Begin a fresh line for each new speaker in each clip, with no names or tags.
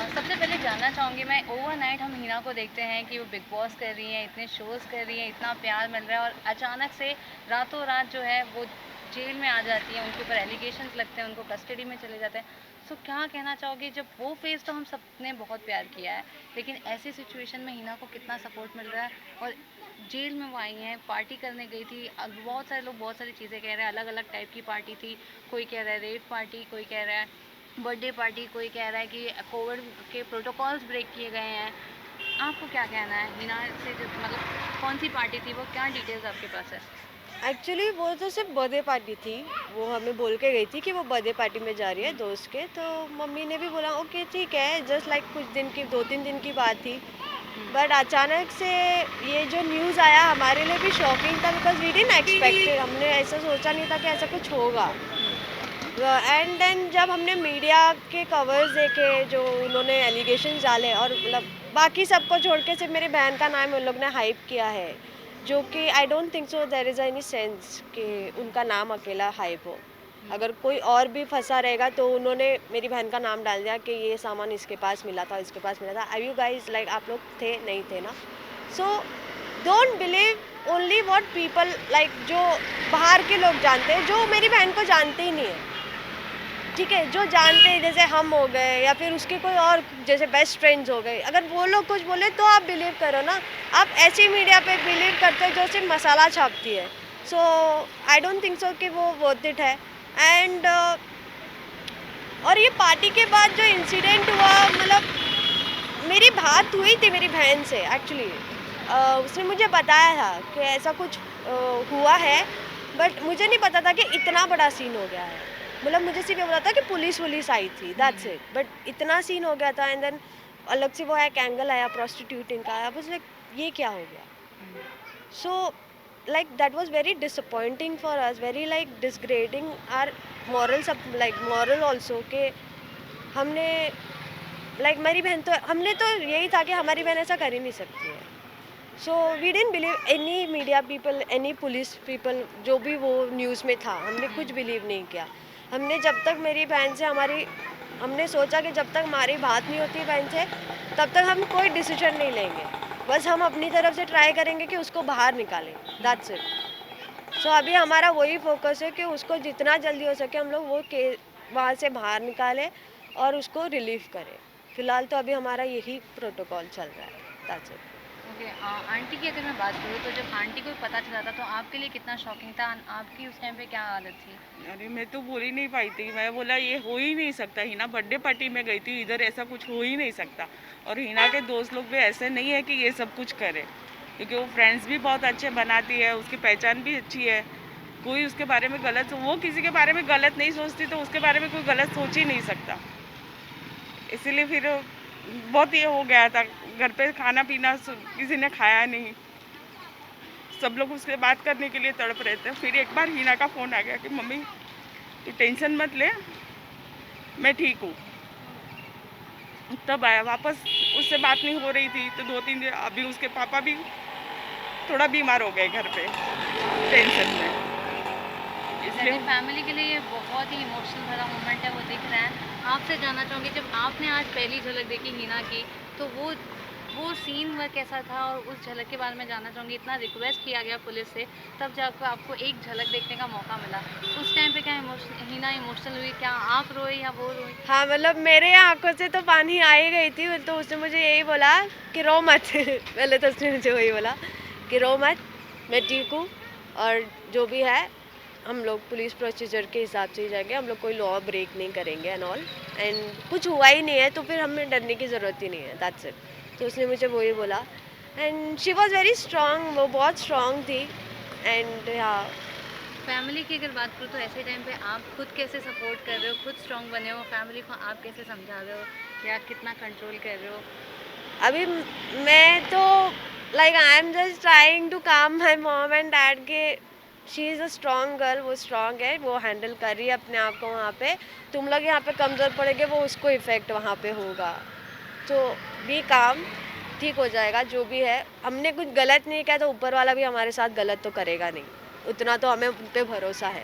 सबसे पहले जानना चाहूँगी मैं, ओवरनाइट हम हिना को देखते हैं कि वो बिग बॉस कर रही हैं, इतने शोज़ कर रही हैं, इतना प्यार मिल रहा है और अचानक से रातों रात जो है वो जेल में आ जाती हैं, उनके ऊपर एलिगेशंस लगते हैं, उनको कस्टडी में चले जाते हैं। सो क्या कहना चाहोगे, जब वो फेज़ तो हम सबने बहुत प्यार किया है, लेकिन ऐसी सिचुएशन में हिना को कितना सपोर्ट मिल रहा है और जेल में वो आई हैं, पार्टी करने गई थी। अब बहुत सारे लोग बहुत सारी चीज़ें कह रहे हैं, अलग-अलग टाइप की पार्टी थी। कोई कह रहा है रेव पार्टी, कोई कह रहा है बर्थडे पार्टी, कोई कह रहा है कि कोविड के प्रोटोकॉल्स ब्रेक किए गए हैं। आपको क्या कहना है हिना से, जो मतलब कौन सी पार्टी थी वो, क्या डिटेल्स आपके पास है?
एक्चुअली वो तो सिर्फ बर्थडे पार्टी थी। वो हमें बोल के गई थी कि वो बर्थडे पार्टी में जा रही है दोस्त के, तो मम्मी ने भी बोला ओके ठीक है, जस्ट लाइक कुछ दिन की 2-3 दिन की बात थी।
हुँ,
बट अचानक से ये जो न्यूज़ आया हमारे लिए भी शॉकिंग था, because we didn't expect it. हमने ऐसा सोचा नहीं था कि ऐसा कुछ होगा। एंड देन जब हमने मीडिया के कवर्स देखे, जो उन्होंने एलिगेशंस डाले, और मतलब बाकी सबको छोड़ के सिर्फ मेरी बहन का नाम उन लोग ने हाइप किया है, जो कि I don't think so there is any sense कि उनका नाम अकेला हाइप हो।
हुँ,
अगर कोई और भी फंसा रहेगा तो उन्होंने मेरी बहन का नाम डाल दिया कि ये सामान इसके पास मिला था, इसके पास मिला था। आर यू गाइज लाइक, आप लोग थे नहीं थे ना? So don't believe only what people like, जो बाहर के लोग जानते हैं, जो मेरी बहन को जानते ही नहीं है। ठीक है, जो जानते हैं जैसे हम हो गए या फिर उसके कोई और जैसे बेस्ट फ्रेंड्स हो गए, अगर वो लोग कुछ बोले तो आप बिलीव करो ना। आप ऐसी मीडिया पे बिलीव करते हो जो सिर्फ मसाला छापती है। सो आई डोंट थिंक सो कि वो वर्थ इट है। एंड और ये पार्टी के बाद जो इंसिडेंट हुआ, मतलब मेरी बात हुई थी मेरी बहन से एक्चुअली। उसने मुझे बताया था कि ऐसा कुछ हुआ है, बट मुझे नहीं पता था कि इतना बड़ा सीन हो गया है। मतलब मुझे सिर्फ ये पता था कि पुलिस आई थी, दैट्स
हुँ,
इट। बट इतना सीन हो गया था, एंड देन अलग से वो एक एंगल आया प्रोस्टिट्यूटिंग का, आई वाज लाइक ये क्या हो गया?
हुँ,
सो like that was very disappointing for us, very like disgrading our morals, सब like moral also कि हमने लाइक मेरी बहन तो, हमने तो यही था कि हमारी बहन ऐसा कर ही नहीं सकती है। So we didn't believe any media people, any police people, जो भी वो न्यूज़ में था, हमने
हुँ,
कुछ बिलीव नहीं किया। हमने जब तक मेरी बहन से हमारी, हमने सोचा कि जब तक हमारी बात नहीं होती बहन से, तब तक हम कोई डिसीजन नहीं लेंगे। बस हम अपनी तरफ से ट्राई करेंगे कि उसको बाहर निकालें,
हुँ।
That's it. सो अभी हमारा वही फ़ोकस है कि उसको जितना जल्दी हो सके हम लोग वो के वहाँ से बाहर निकालें और उसको रिलीव करें। फ़िलहाल तो अभी हमारा यही प्रोटोकॉल चल रहा है, दैट्स इट।
ओके, आंटी की अगर मैं बात करूँ तो जब आंटी को पता चला था तो आपके लिए कितना शॉकिंग था? आपकी उस टाइम पे क्या हालत थी?
अरे मैं तो बोल ही नहीं पाई थी। मैं बोला ये हो ही नहीं सकता। हिना बर्थडे पार्टी में गई थी, इधर ऐसा कुछ हो ही नहीं सकता। और हिना के दोस्त लोग भी ऐसे नहीं है कि ये सब कुछ करे, क्योंकि वो फ्रेंड्स भी बहुत अच्छे बनाती है, उसकी पहचान भी अच्छी है। कोई उसके बारे में गलत, वो किसी के बारे में गलत नहीं सोचती तो उसके बारे में कोई गलत सोच ही नहीं सकता। इसीलिए फिर बहुत ये हो गया था। घर पे खाना पीना किसी ने खाया नहीं, सब लोग उससे बात करने के लिए तड़प रहे थे। फिर एक बार हिना का फ़ोन आ गया कि मम्मी तू टेंशन मत ले, मैं ठीक हूँ। तब आया वापस। उससे बात नहीं हो रही थी तो 2-3 दिन अभी उसके पापा भी थोड़ा बीमार हो गए घर पे, टेंशन में। इसलिए
एज़ फैमिली के लिए ये बहुत ही इमोशनल भरा मोमेंट है, वो दिख रहा है। आपसे जानना चाहूँगी, जब आपने आज पहली झलक देखी हिना की, तो वो सीन वह कैसा था? और उस झलक के बारे में जानना चाहूँगी। इतना रिक्वेस्ट किया गया पुलिस से, तब जाकर आपको एक झलक देखने का मौका मिला। उस टाइम पे क्या हिना इमोशनल हुई? क्या आप रोए या वो रोई?
हाँ, मतलब मेरे आँखों से तो पानी आ ही गई थी, तो उसने मुझे यही बोला कि रो मत। पहले तो उसने मुझे वही बोला कि रो मत, मैं ठीक हूँ, और जो भी है हम लोग पुलिस प्रोसीजर के हिसाब से ही जाएँगे, हम लोग कोई लॉ ब्रेक नहीं करेंगे एंड ऑल। एंड कुछ हुआ ही नहीं है तो फिर हमें डरने की ज़रूरत ही नहीं है, दैट्स इट। तो उसने मुझे वही बोला, and she was very strong, वो बहुत स्ट्रॉन्ग थी। एंड हाँ,
फैमिली की अगर बात करूँ तो ऐसे टाइम पे आप खुद कैसे सपोर्ट कर रहे हो? खुद स्ट्रॉन्ग बने हो, फैमिली को आप कैसे समझा रहे हो या कितना कंट्रोल कर रहे हो?
अभी मैं तो like I am just trying to calm my mom and dad के she is a strong girl, वो स्ट्रॉन्ग है, वो हैंडल कर रही है अपने आप को वहाँ पे। तुम लोग यहाँ पे कमज़ोर पड़ेंगे, वो उसको इफ़ेक्ट वहाँ पे होगा। तो बी काम, ठीक हो जाएगा जो भी है। हमने कुछ गलत नहीं किया तो ऊपर वाला भी हमारे साथ गलत तो करेगा नहीं, उतना तो हमें उन पे भरोसा है।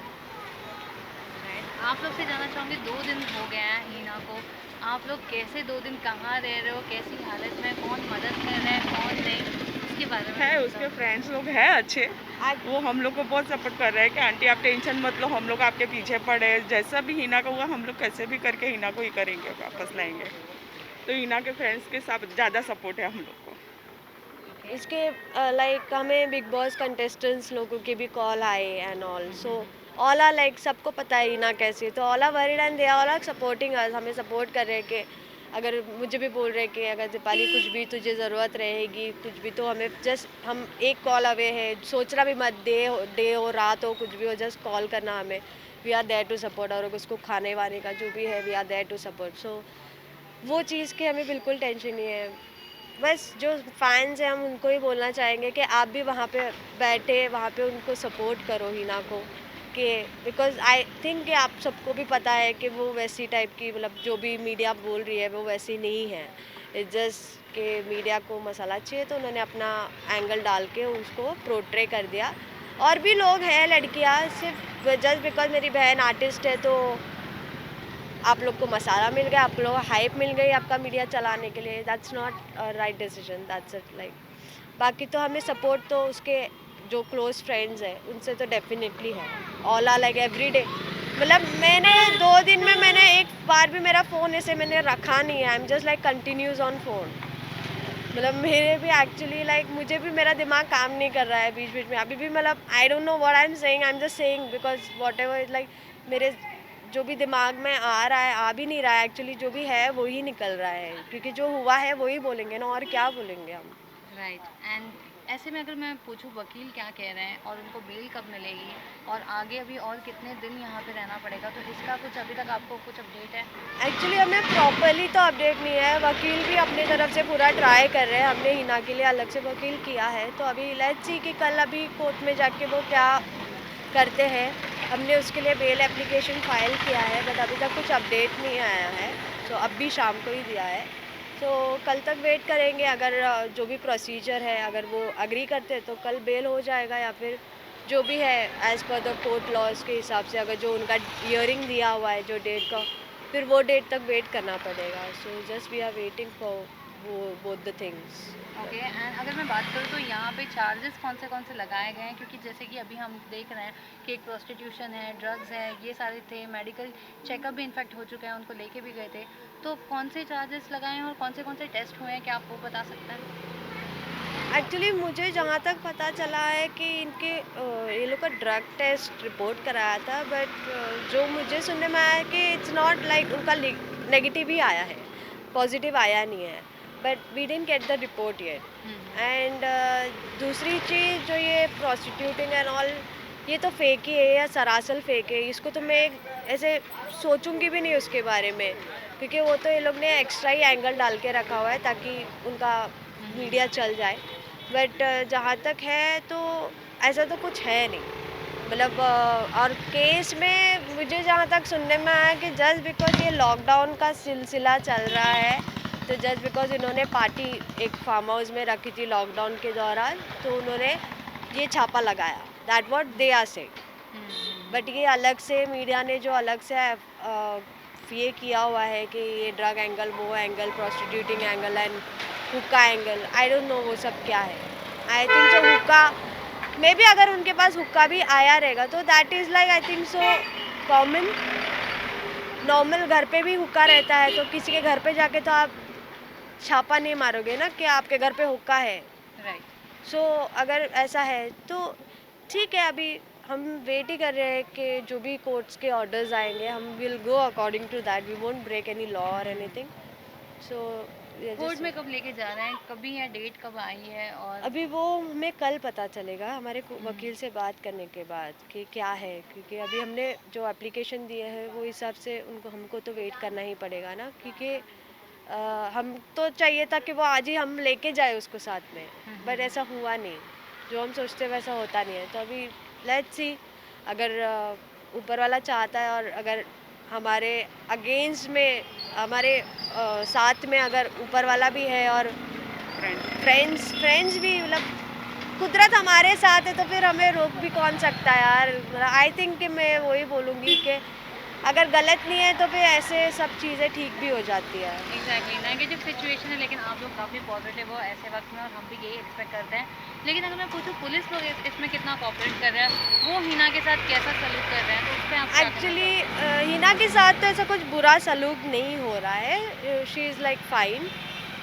राइट, आप लोग से जानना चाहूँगी, 2 दिन हो गए हैं हीना को। आप लोग कैसे 2 दिन कहाँ रह रहे हो, कैसी हालत में, कौन मदद कर रहा है, कौन नहीं, उसके बारे में
है
भी
उसके
बताओ।
फ्रेंड्स लोग हैं अच्छे, वो हम लोग को बहुत सपोर्ट कर रहे हैं कि आंटी आप टेंशन मत लो, हम लोग आपके पीछे पड़े हैं, जैसा भी हिना का हुआ हम लोग कैसे भी करके हिना को ही करेंगे, वापस लाएंगे। तो हिना के फ्रेंड्स के साथ ज़्यादा सपोर्ट है हम लोग को।
ओके।
इसके लाइक हमें बिग बॉस कंटेस्टेंट्स लोगों के भी कॉल आए and all, so all are like सबको पता है ना कैसे, तो all are worried and they are all supporting us, हमें सपोर्ट कर रहे हैं कि अगर मुझे भी बोल रहे हैं कि अगर दीपाली कुछ भी तुझे ज़रूरत रहेगी कुछ भी तो हमें जस्ट हम एक कॉल अवे है, सोचना भी मत, डे हो रात हो कुछ भी हो, जस्ट कॉल करना हमें, we are there to support, और उसको खाने वाने का जो भी है we are there to support. So वो चीज़ की हमें बिल्कुल टेंशन नहीं है। बस जो फैंस हैं हम उनको ही बोलना चाहेंगे कि आप भी वहाँ पे बैठे, वहाँ पे उनको सपोर्ट करो हिना को, कि बिकॉज़ आई थिंक कि आप सबको भी पता है कि वो वैसी टाइप की, मतलब जो भी मीडिया बोल रही है वो वैसी नहीं है। इट्स जस्ट कि मीडिया को मसाला चाहिए तो उन्होंने अपना एंगल डाल के उसको पोर्ट्रे कर दिया। और भी लोग हैं लड़कियाँ, सिर्फ जस्ट बिकॉज़ मेरी बहन आर्टिस्ट है तो आप लोग को मसाला मिल गया, आप लोग को हाइप मिल गई आपका मीडिया चलाने के लिए, that's not right decision, that's it. Like बाकी तो हमें सपोर्ट तो उसके जो क्लोज फ्रेंड्स हैं उनसे तो डेफिनेटली है, all are like every day, मतलब मैंने 2 दिन में मैंने एक बार भी मेरा फ़ोन ऐसे मैंने रखा नहीं है, आई am just like continues on phone. मतलब मेरे भी एक्चुअली लाइक मुझे भी मेरा दिमाग काम नहीं कर रहा है बीच बीच में अभी भी, मतलब I don't know what I am saying, I am just saying because what ever is like मेरे जो भी दिमाग में आ रहा है आ भी नहीं रहा है, एक्चुअली जो भी है वो ही निकल रहा है, क्योंकि जो हुआ है वो ही बोलेंगे ना, और क्या बोलेंगे हम।
राइट। एंड ऐसे में अगर मैं पूछूं वकील क्या कह रहे हैं और उनको बेल कब मिलेगी और आगे अभी और कितने दिन यहाँ पे रहना पड़ेगा, तो इसका कुछ अभी तक आपको कुछ अपडेट है?
एक्चुअली हमें प्रॉपरली तो अपडेट नहीं है, वकील भी अपनी तरफ से पूरा ट्राई कर रहे हैं, हमने हिना के लिए अलग से वकील किया है, तो अभी लेट्स सी कि कल अभी कोर्ट में जाके वो क्या करते हैं। हमने उसके लिए बेल एप्लीकेशन फाइल किया है बट अभी तक कुछ अपडेट नहीं आया है, तो अब भी शाम को ही दिया है, तो कल तक वेट करेंगे। अगर जो भी प्रोसीजर है अगर वो अग्री करते हैं तो कल बेल हो जाएगा, या फिर जो भी है as per the court laws के हिसाब से, अगर जो उनका हियरिंग दिया हुआ है जो डेट का, फिर वो डेट तक वेट करना पड़ेगा। So just we are waiting for वो both the things.
Okay. And अगर मैं बात करूँ तो यहाँ पे चार्जेस कौन से लगाए गए हैं, क्योंकि जैसे कि अभी हम देख रहे हैं कि एक प्रोस्टिट्यूशन है, ड्रग्स है, ये सारे थे, मेडिकल चेकअप भी इनफेक्ट हो चुके हैं, उनको लेके भी गए थे, तो कौन से चार्जेस लगाए हैं और कौन से टेस्ट हुए हैं, क्या आप वो बता सकते हैं?
एक्चुअली मुझे जहाँ तक पता चला है कि इनके ये लोग का ड्रग टेस्ट रिपोर्ट कराया था, बट जो मुझे सुनने में आया है कि इट्स नॉट लाइक उनका नेगेटिव ही आया है, पॉजिटिव आया नहीं है, but we didn't get the report yet. And दूसरी चीज़ जो ये प्रोस्टिट्यूटिंग एंड ऑल, ये तो फेक ही है या सरासर फेक है, इसको तो मैं ऐसे सोचूंगी भी नहीं उसके बारे में, क्योंकि वो तो ये लोग ने एक्स्ट्रा ही एंगल डाल के रखा हुआ है ताकि उनका मीडिया चल जाए, बट जहाँ तक है तो ऐसा तो कुछ है नहीं, मतलब और केस में मुझे जहाँ तक सुनने में आया कि जस्ट बिकॉज ये लॉकडाउन का सिलसिला चल रहा है, तो जस्ट बिकॉज इन्होंने पार्टी एक फार्म हाउस में रखी थी लॉकडाउन के दौरान, तो उन्होंने ये छापा लगाया, that what they are saying. But ये अलग से मीडिया ने जो अलग से ये किया हुआ है कि ये ड्रग एंगल, वो एंगल, प्रोस्टिट्यूटिंग एंगल एंड हुक्का एंगल, आई डोंट नो वो सब क्या है। आई थिंक सो हुक्का मे भी, अगर उनके पास हुक्का भी आया रहेगा तो that is like I think so common, normal घर पे भी हुक्का रहता है, तो किसी के घर पे जाके तो आप छापा नहीं मारोगे ना कि आपके घर पे हुक्का है।
राइट।
सो अगर ऐसा है तो ठीक है, अभी हम वेट ही कर रहे हैं कि जो भी कोर्ट्स के ऑर्डर्स आएंगे हम will go according to that, we won't break any law और एनीथिंग। सो
कोर्ट में कब लेके जा रहे हैं, कभी या डेट कब आई है? और
अभी वो हमें कल पता चलेगा हमारे वकील से बात करने के बाद कि क्या है, क्योंकि अभी हमने जो एप्लीकेशन दिए है वो हिसाब से उनको हमको तो वेट करना ही पड़ेगा ना, क्योंकि हम तो चाहिए था कि वो आज ही हम लेके जाए उसको साथ में, बट ऐसा हुआ नहीं, जो हम सोचते वैसा होता नहीं है, तो अभी लेट्स सी, अगर ऊपर वाला चाहता है और अगर हमारे अगेंस्ट में हमारे साथ में अगर ऊपर वाला भी है और फ्रेंड्स भी, मतलब कुदरत हमारे साथ है, तो फिर हमें रोक भी कौन सकता है यार। आई थिंक कि मैं वही बोलूँगी कि अगर गलत नहीं है तो फिर ऐसे सब चीज़ें ठीक भी हो जाती है।
एग्जैक्टली नेगेटिव सिचुएशन है, लेकिन आप लोग काफ़ी पॉजिटिव हो ऐसे वक्त में, और हम भी यही एक्सपेक्ट करते हैं। लेकिन अगर मैं पूछूँ पुलिस लोग इसमें कितना कॉपरेट कर रहे हैं, वो हिना के साथ कैसा सलूक कर रहे हैं, तो उस पर आप क्या कहना
एक्चुअली
चाहोगे?
हिना के साथ तो ऐसा कुछ बुरा सलूक नहीं हो रहा है, शी इज़ लाइक फाइन।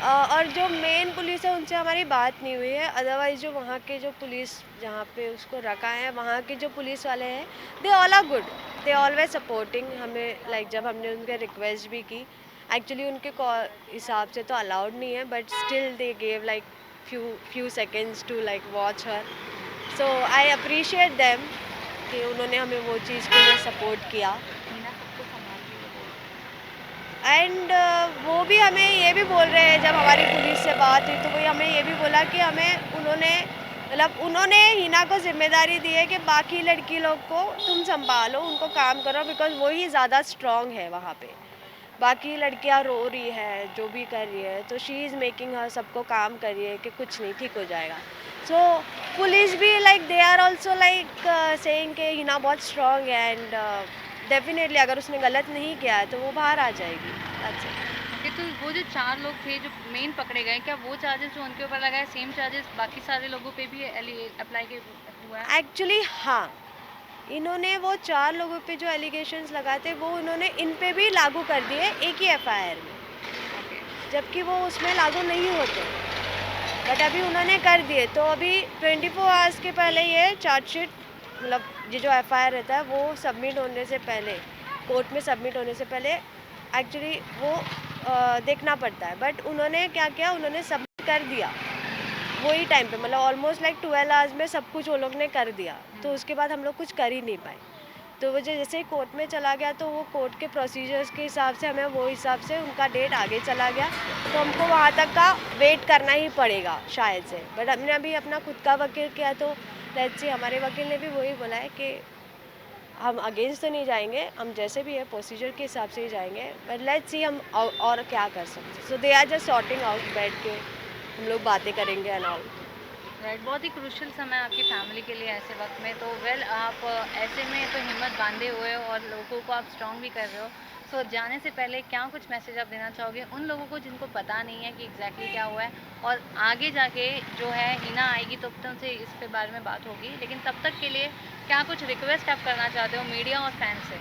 और जो मेन पुलिस है उनसे हमारी बात नहीं हुई है, अदरवाइज़ जो वहाँ के जो पुलिस जहाँ पे उसको रखा है वहाँ के जो पुलिस वाले हैं, they all are good, they always supporting हमें। लाइक जब हमने उनके रिक्वेस्ट भी की, एक्चुअली उनके हिसाब से तो अलाउड नहीं है, but still they gave like few seconds to like watch her. So I appreciate them कि उन्होंने हमें वो चीज़ के लिए सपोर्ट किया।
हिना सबको संभालती है वो।
एंड वो भी हमें ये भी बोल रहे हैं, जब हमारी पुलिस से बात हुई तो वही हमें ये भी बोला कि हमें उन्होंने हिना को जिम्मेदारी दी है कि बाकी लड़की लोग को तुम संभालो, उनको काम करो, बिकॉज वही ज़्यादा स्ट्रॉन्ग है वहाँ पे। बाकी लड़कियाँ रो रही है, जो भी कर रही है, तो शी इज़ मेकिंग हर सबको काम कर रही है कि कुछ नहीं, ठीक हो जाएगा। सो पुलिस भी like they are also like saying कि हिना बहुत स्ट्रॉन्ग है, एंड डेफिनेटली अगर उसने गलत नहीं किया है तो वो बाहर आ जाएगी। That's it.
ओके, तो वो जो 4 लोग थे जो मेन पकड़े गए, क्या वो चार्जेस जो उनके ऊपर लगाए सेम चार्जेस बाकी सारे लोगों पे भी अप्लाई हुआ है?
एक्चुअली हाँ, इन्होंने वो 4 लोगों पे जो एलिगेशंस लगाए थे वो उन्होंने इन पे भी लागू कर दिए एक ही एफआईआर में,
ओके।
जबकि वो उसमें लागू नहीं होते, बट अभी उन्होंने कर दिए। तो अभी 24 आवर्स के पहले ये चार्जशीट, मतलब ये जो एफआईआर रहता है वो सबमिट होने से पहले, कोर्ट में सबमिट होने से पहले एक्चुअली वो देखना पड़ता है। बट उन्होंने क्या किया, उन्होंने सबमिट कर दिया वही टाइम पे, मतलब ऑलमोस्ट लाइक 12 आवर्स में सब कुछ वो लोग ने कर दिया। तो उसके बाद हम लोग कुछ कर ही नहीं पाए। तो वो जैसे ही कोर्ट में चला गया तो वो कोर्ट के प्रोसीजर्स के हिसाब से हमें वो हिसाब से उनका डेट आगे चला गया, तो हमको वहाँ तक का वेट करना ही पड़ेगा शायद से। बट हमने अभी अपना खुद का वकील किया, तो लेट्स सी, हमारे वकील ने भी वही बोला है कि हम अगेंस्ट तो नहीं जाएंगे, हम जैसे भी है प्रोसीजर के हिसाब से ही जाएंगे, बट लेट्स सी हम और क्या कर सकते। So they are just sorting out, बैठ के हम लोग बातें करेंगे एंड ऑल।
राइट, बहुत ही क्रूशियल समय आपकी फैमिली के लिए ऐसे वक्त में, तो वेल आप ऐसे में तो हिम्मत बांधे हुए हो और लोगों को आप स्ट्रॉन्ग भी कर रहे हो। सो जाने से पहले क्या कुछ मैसेज आप देना चाहोगे उन लोगों को जिनको पता नहीं है कि एग्जैक्टली क्या हुआ है, और आगे जाके जो है हिना आएगी तो तुमसे इस पे बारे में बात होगी, लेकिन तब तक के लिए क्या कुछ रिक्वेस्ट आप करना चाहते हो मीडिया और फैंस से?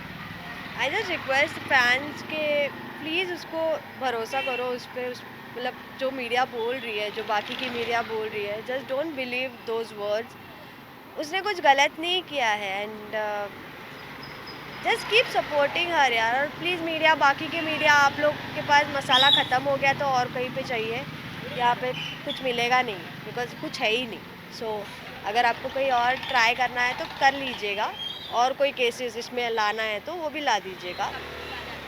आई जस्ट रिक्वेस्ट फैंस के प्लीज़ उसको भरोसा करो उस पर, मतलब जो मीडिया बोल रही है, जो बाकी की मीडिया बोल रही है, just don't believe those words. उसने कुछ गलत नहीं किया है, and just keep supporting her यार। और प्लीज़ मीडिया, बाकी के मीडिया, आप लोग के पास मसाला ख़त्म हो गया तो और कहीं पे चाहिए, यहाँ पे कुछ मिलेगा नहीं, बिकॉज कुछ है ही नहीं। सो अगर आपको कहीं और ट्राई करना है तो कर लीजिएगा, और कोई केसेस इसमें लाना है तो वो भी ला दीजिएगा।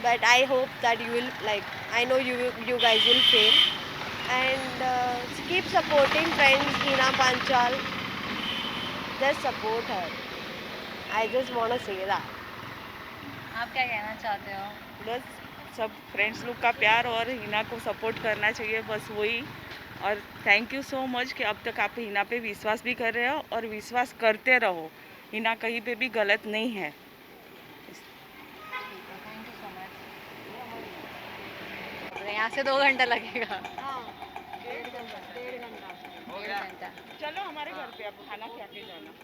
But I hope that you will, like I know you guys will fail, and keep supporting friends Hina Panchal, just support her. I just want to say that.
आप क्या कहना चाहते हो?
बस सब फ्रेंड्स लोग का प्यार और हिना को सपोर्ट करना चाहिए, बस वही। और थैंक यू सो मच कि अब तक आप हिना पे विश्वास भी कर रहे हो और विश्वास करते रहो, हिना कहीं पे भी गलत नहीं है।
Thank you so much. यहाँ से 2 घंटा लगेगा।
हाँ, 1.5 घंटा।
1.5 घंटा।
चलो हमारे घर पे अब खाना खा के जाना।